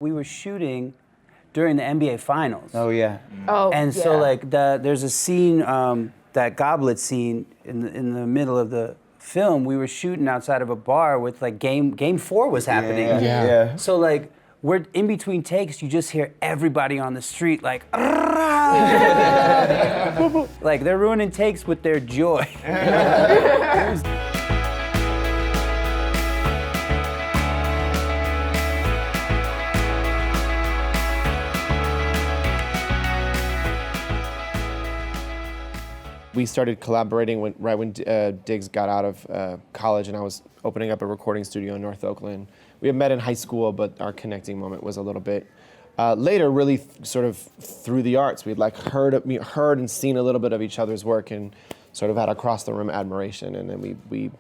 We were shooting during the NBA Finals. Oh, yeah. Oh, And yeah. so, like, there's a scene, that goblet scene in the middle of the film. We were shooting outside of a bar with, like, game 4 was happening. Yeah. So, like, we're in between takes, you just hear everybody on the street, like, like, they're ruining takes with their joy. We started collaborating right when Diggs got out of college, and I was opening up a recording studio in North Oakland. We had met in high school, but our connecting moment was a little bit later, really sort of through the arts. We'd like heard and seen a little bit of each other's work and sort of had across the room admiration. And then we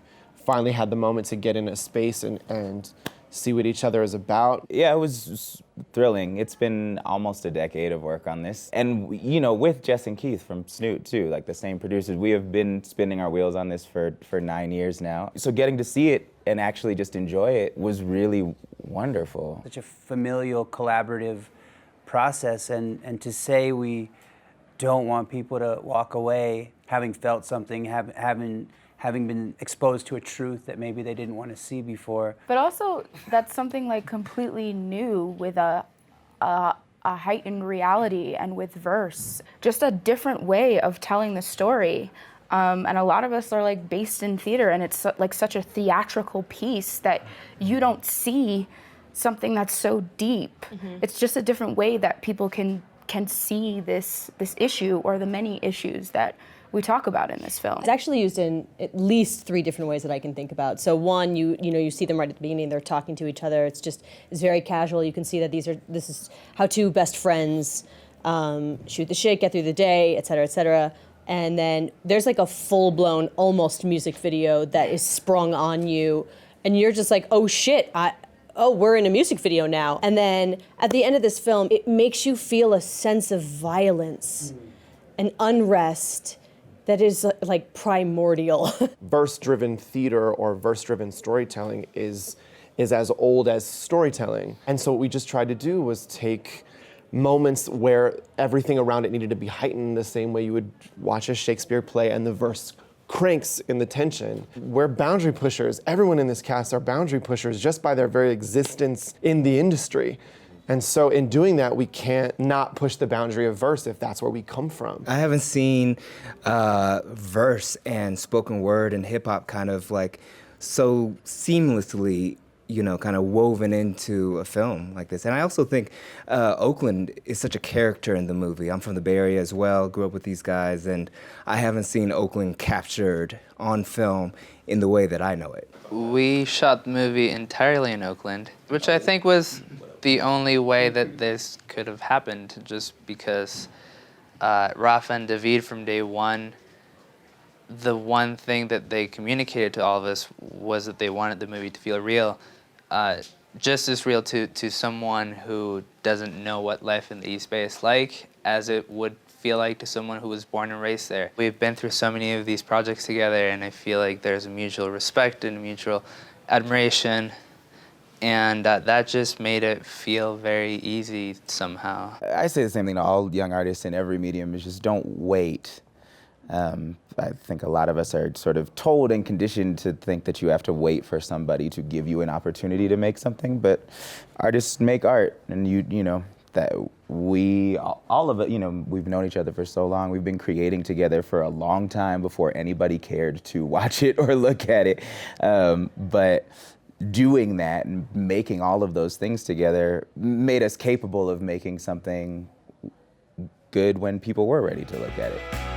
finally had the moment to get in a space and see what each other is about. Yeah, it was thrilling. It's been almost a decade of work on this. And, you know, with Jess and Keith from Snoot, too, like the same producers, we have been spinning our wheels on this for 9 years now. So getting to see it and actually just enjoy it was really wonderful. Such a familial, collaborative process, and to say we don't want people to walk away having felt something, having been exposed to a truth that maybe they didn't want to see before. But also, that's something like completely new with a heightened reality and with verse. Just a different way of telling the story. And a lot of us are like based in theater, and it's like such a theatrical piece that you don't see something that's so deep. Mm-hmm. It's just a different way that people can see this issue or the many issues that we talk about in this film. It's actually used in at least 3 different ways that I can think about. So one, you see them right at the beginning, they're talking to each other. It's very casual. You can see that this is how 2 best friends shoot the shit, get through the day, et cetera, et cetera. And then there's like a full-blown, almost music video that is sprung on you, and you're just like, oh shit, we're in a music video now. And then at the end of this film, it makes you feel a sense of violence and unrest that is like primordial. Verse-driven theater or verse-driven storytelling is as old as storytelling. And so what we just tried to do was take moments where everything around it needed to be heightened the same way you would watch a Shakespeare play and the verse cranks in the tension. We're boundary pushers. Everyone in this cast are boundary pushers just by their very existence in the industry. And so in doing that, we can't not push the boundary of verse if that's where we come from. I haven't seen verse and spoken word and hip hop kind of like so seamlessly, you know, kind of woven into a film like this. And I also think Oakland is such a character in the movie. I'm from the Bay Area as well, grew up with these guys, and I haven't seen Oakland captured on film in the way that I know it. We shot the movie entirely in Oakland, which I think was the only way that this could have happened, just because Rafa and David from day one, the one thing that they communicated to all of us was that they wanted the movie to feel real, just as real to someone who doesn't know what life in the East Bay is like as it would feel like to someone who was born and raised there. We've been through so many of these projects together, and I feel like there's a mutual respect and a mutual admiration, and that just made it feel very easy somehow. I say the same thing to all young artists in every medium, is just don't wait. I think a lot of us are sort of told and conditioned to think that you have to wait for somebody to give you an opportunity to make something, but artists make art, and you know, that all of it, you know, we've known each other for so long. We've been creating together for a long time before anybody cared to watch it or look at it. But doing that and making all of those things together made us capable of making something good when people were ready to look at it.